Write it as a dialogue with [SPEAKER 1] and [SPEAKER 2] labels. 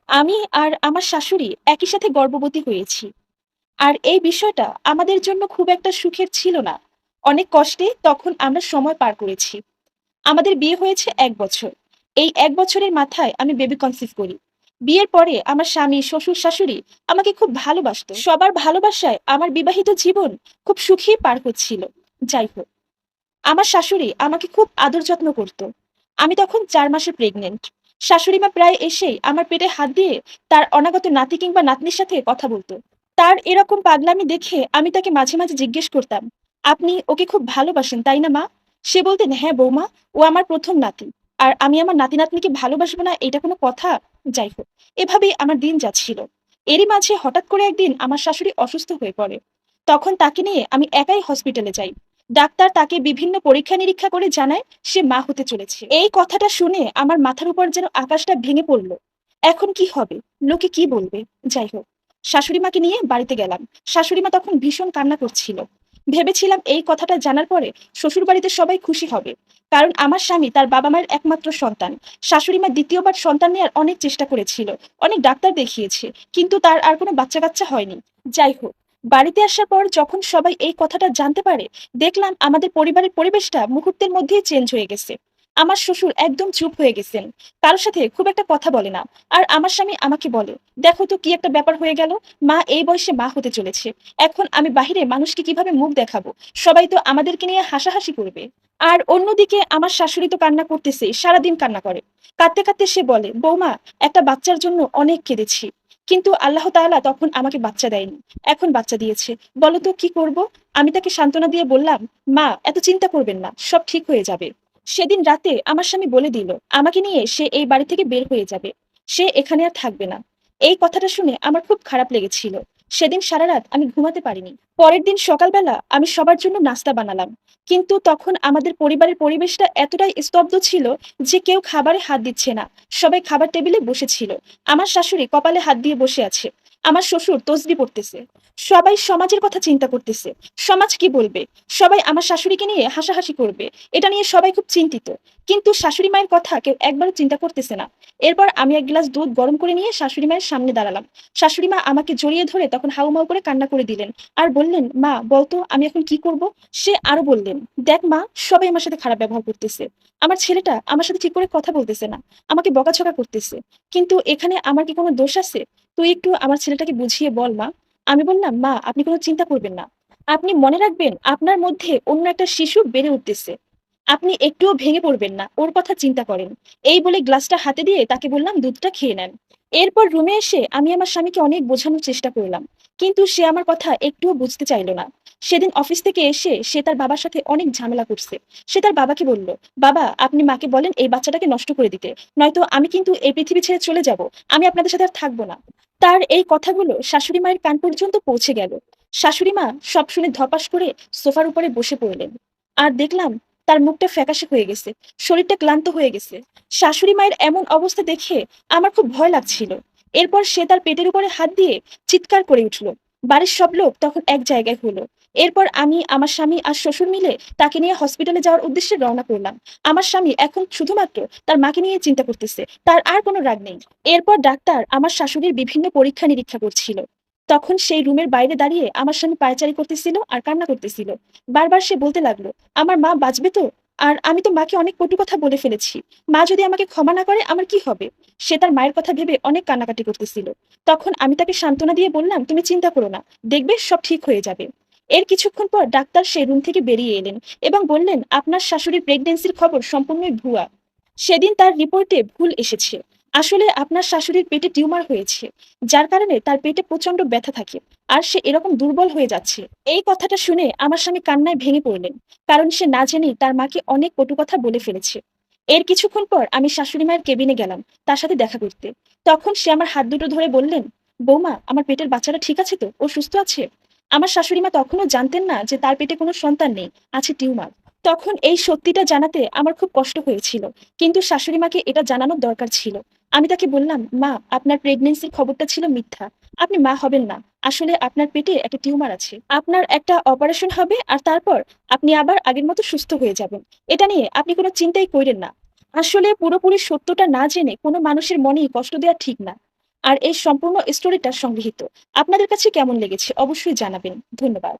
[SPEAKER 1] আমি আর আমার শাশুড়ি একই সাথে গর্ভবতী হয়েছি। আর এই বিষয়টা আমাদের জন্য খুব একটা সুখের ছিল না। অনেক কষ্টে তখন আমরা সময় পার করেছি। আমাদের বিয়ে হয়েছে ১ বছর। এই ১ বছরের মাথায় আমি বেবি কনসিভ করি। বিয়ের পরে আমার স্বামী, শ্বশুর-শাশুড়ি আমাকে খুব ভালোবাসতো। সবার ভালোবাসায় আমার বিবাহিত জীবন খুব সুখেই পার হচ্ছিল। যাই হোক, আমার শাশুড়ি আমাকে খুব আদর যত্ন করত। আমি তখন ৪ মাসের প্রেগনেন্ট। শাশুড়ি মা প্রায় এসেই আমার পেটে হাত দিয়ে তার অনাগত নাতি কিংবা নাতনির সাথে কথা বলতো। তার এরকম পাগলামি দেখে আমি তাকে মাঝে মাঝে জিজ্ঞেস করতাম, আপনি ওকে খুব ভালোবাসেন তাই না মা? সে বলতেন, হ্যাঁ বৌমা, ও আমার প্রথম নাতি। আর আমি আমার নাতি নাতনিকে ভালোবাসবো না, এটা কোনো কথা? যাই হোক, এভাবেই আমার দিন যাচ্ছিল। এরই মাঝে হঠাৎ করে একদিন আমার শাশুড়ি অসুস্থ হয়ে পড়ে। তখন তাকে নিয়ে আমি একাই হসপিটালে যাই। ডাক্তার তাকে বিভিন্ন পরীক্ষা নিরীক্ষা করে জানায় সে মা হতে চলেছে। এই কথাটা শুনে আমার মাথার উপর যেন আকাশটা ভেঙে পড়লো। এখন কি হবে? লোকে কি বলবে? যাই হোক, শাশুড়ি মাকে নিয়ে বাড়িতে গেলাম। শাশুড়ি মা তখন ভীষণ কান্না করছিল। ভেবেছিলাম এই কথাটা জানার পরে শ্বশুর বাড়িতে সবাই খুশি হবে, কারণ আমার স্বামী তার বাবা মায়ের একমাত্র সন্তান। শাশুড়ি মা দ্বিতীয়বার সন্তান নেওয়ার অনেক চেষ্টা করেছিল, অনেক ডাক্তার দেখিয়েছে, কিন্তু তার আর কোনো বাচ্চা কাচ্চা হয়নি। যাই হোক, বাড়িতে আসার পর যখন সবাই এই কথাটা জানতে পারে, দেখলাম আমাদের পরিবারের পরিবেশটা মুহূর্তের মধ্যেই চেঞ্জ হয়ে গেছে। আমার শ্বশুর একদম চুপ হয়ে গেছেন, কারোর সাথে খুব একটা কথা বলে না। আর আমার স্বামী আমাকে বলে, দেখো তো কি একটা ব্যাপার হয়ে গেল, মা এই বয়সে মা হতে চলেছে, এখন আমি বাহিরে মানুষকে কিভাবে মুখ দেখাবো? সবাই তো আমাদেরকে নিয়ে হাসাহাসি করবে। আর অন্যদিকে আমার শাশুড়ি তো কান্না করতেছে, সারাদিন কান্না করে। কাঁদতে কাঁদতে সে বলে, বৌমা, একটা বাচ্চার জন্য অনেক কেঁদেছি, কিন্তু আল্লাহ তাআলা তখন আমাকে বাচ্চা দেয়নি, এখন বাচ্চা দিয়েছে। বলো তো কি করব? আমি তাকে সান্ত্বনা দিয়ে বললাম, মা এত চিন্তা করবেন না, সব ঠিক হয়ে যাবে। সেদিন রাতে আমার স্বামী বলে দিল আমাকে নিয়ে সে এই বাড়ি থেকে বের হয়ে যাবে, সে এখানে আর থাকবে না। এই কথাটা শুনে আমার খুব খারাপ লেগেছিল। সেদিন সারা রাত আমি ঘুমাতে পারিনি। পরের দিন সকালবেলা আমি সবার জন্য নাস্তা বানালাম, কিন্তু তখন আমাদের পরিবারের পরিবেশটা এতটাই স্তব্ধ ছিল যে কেউ খাবারে হাত দিচ্ছে না। সবাই খাবার টেবিলে বসেছিল। আমার শাশুড়ি কপালে হাত দিয়ে বসে আছে, আমার শ্বশুর তসবি পড়তেছে। সবাই সমাজের কথা চিন্তা করতেছে, সমাজ কি বলবে, সবাই আমার শাশুড়িকে নিয়ে হাসাহাসি করবে, এটা নিয়ে সবাই খুব চিন্তিত। কিন্তু শাশুড়ি মায়ের কথা কেউ একবারও চিন্তা করতেছে না। এরপর আমি এক গ্লাস দুধ গরম করে নিয়ে শাশুড়ি মায়ের সামনে দাঁড়ালাম। শাশুড়ি মা আমাকে জড়িয়ে ধরে তখন হাউমাউ করে কান্না করে দিলেন, আর বললেন, মা বলতো আমি এখন কি করব? সে আরো বললেন, দেখ মা, সবাই আমার সাথে খারাপ ব্যবহার করতেছে, আমার ছেলেটা আমার সাথে ঠিক করে কথা বলতেছে না, আমাকে বকাঝকা করতেছে, কিন্তু এখানে আমার কি কোনো দোষ আছে? তুই একটু আমার ছেলেটাকে বুঝিয়ে বল মা। আমি বললাম, মা আপনি কোনো চিন্তা করবেন না, আপনি মনে রাখবেন আপনার মধ্যে অন্য একটা শিশু বেড়ে উঠতেছে, আপনি একটুও ভেঙে পড়বেন না, ওর কথা চিন্তা করেন। এই বলে গ্লাসটা হাতে দিয়ে তাকে বললাম দুধটা খেয়ে নেন। এরপর রুমে এসে আমি আমার স্বামীকে অনেক বোঝানোর চেষ্টা করলাম, কিন্তু সে আমার কথা একটুও বুঝতে চাইলো না। সেদিন অফিস থেকে এসে সে তার বাবার সাথে অনেক ঝামেলা করছে। সে তার বাবাকে বলল, বাবা আপনি মাকে বলেন এই বাচ্চাটাকে নষ্ট করে দিতে, নয়তো আমি কিন্তু এই পৃথিবী ছেড়ে চলে যাব, আমি আপনাদের সাথে আর থাকবো না। তার এই কথাগুলো শাশুড়ি মায়ের কান পর্যন্ত পৌঁছে গেল। শাশুড়ি মা সব শুনে ধপাস করে সোফার উপরে বসে পড়লেন। আর দেখলাম তার মুখটা ফ্যাকাশে হয়ে গেছে, শরীরটা ক্লান্ত হয়ে গেছে। শাশুড়ি মায়ের এমন অবস্থা দেখে আমার খুব ভয় লাগছিল। এরপর সে তার পেটের উপরে হাত দিয়ে চিৎকার করে উঠল। বাড়ির সব লোক তখন এক জায়গায় হলো। এরপর আমি, আমার স্বামী আর শ্বশুর মিলে তাকে নিয়ে হসপিটালে যাওয়ার উদ্দেশ্যে রওনা করলাম। আমার স্বামী এখন শুধুমাত্র তার মাকে নিয়ে চিন্তা করতেছে, তার আর কোনো রাগ নেই। এরপর ডাক্তার আমার শাশুড়ির বিভিন্ন পরীক্ষা নিরীক্ষা করছিল। তখন সেই রুমের বাইরে দাঁড়িয়ে আমার স্বামী পায়চারি করতেছিল আর কান্না করতেছিল। বারবার সে বলতে লাগলো, আমার মা বাঁচবে তো? আর আমি তো মাকে অনেক কটু কথা বলে ফেলেছি, মা যদি আমাকে ক্ষমা না করে আমার কি হবে? সে তার মায়ের কথা ভেবে অনেক কান্নাকাটি করতেছিল। তখন আমি তাকে সান্ত্বনা দিয়ে বললাম, তুমি চিন্তা করো না, দেখবে সব ঠিক হয়ে যাবে। এর কিছুক্ষণ পর ডাক্তার সেই রুম থেকে বেরিয়ে এলেন এবং বললেন, আপনার শাশুড়ির প্রেগন্যান্সির খবর সম্পূর্ণই ভুয়া। সেদিন তার রিপোর্টে ভুল এসেছে। আসলে আপনার শাশুড়ির পেটে টিউমার হয়েছে, যার কারণে তার পেটে প্রচন্ড ব্যথা থাকে, আর সে এরকম দুর্বল হয়ে যাচ্ছে। এই কথাটা শুনে আমার স্বামী কান্নায় ভেঙে পড়লেন, কারণ সে না জেনেই তার মাকে অনেক কটু কথা বলে ফেলেছে। এর কিছুক্ষণ পর আমি শাশুড়ি মায়ের কেবিনে গেলাম তার সাথে দেখা করতে। তখন সে আমার হাত দুটো ধরে বললেন, বৌমা আমার পেটের বাচ্চাটা ঠিক আছে তো, ও সুস্থ আছে? আমার শাশুড়ি মা তখনও জানতেন না যে তার পেটে কোনো সন্তান নেই, আছে টিউমার। তখন এই সত্যিটা জানাতে আমার খুব কষ্ট হয়েছিল, কিন্তু শাশুড়ি মাকে এটা জানানোর দরকার ছিল। আমি তাকে বললাম, মা আপনার প্রেগনেন্সির খবরটা ছিল মিথ্যা, আপনি মা হবেন না। আসলে আপনার পেটে একটা টিউমার আছে, আপনার একটা অপারেশন হবে আর তারপর আপনি আবার আগের মতো সুস্থ হয়ে যাবেন। এটা নিয়ে আপনি কোনো চিন্তাই করেন না। আসলে পুরোপুরি সত্যটা না জেনে কোনো মানুষের মনেই কষ্ট দেওয়া ঠিক না। আর এই সম্পূর্ণ স্টোরিটা সংগৃহীত। আপনাদের কাছে কেমন লেগেছে অবশ্যই জানাবেন। ধন্যবাদ।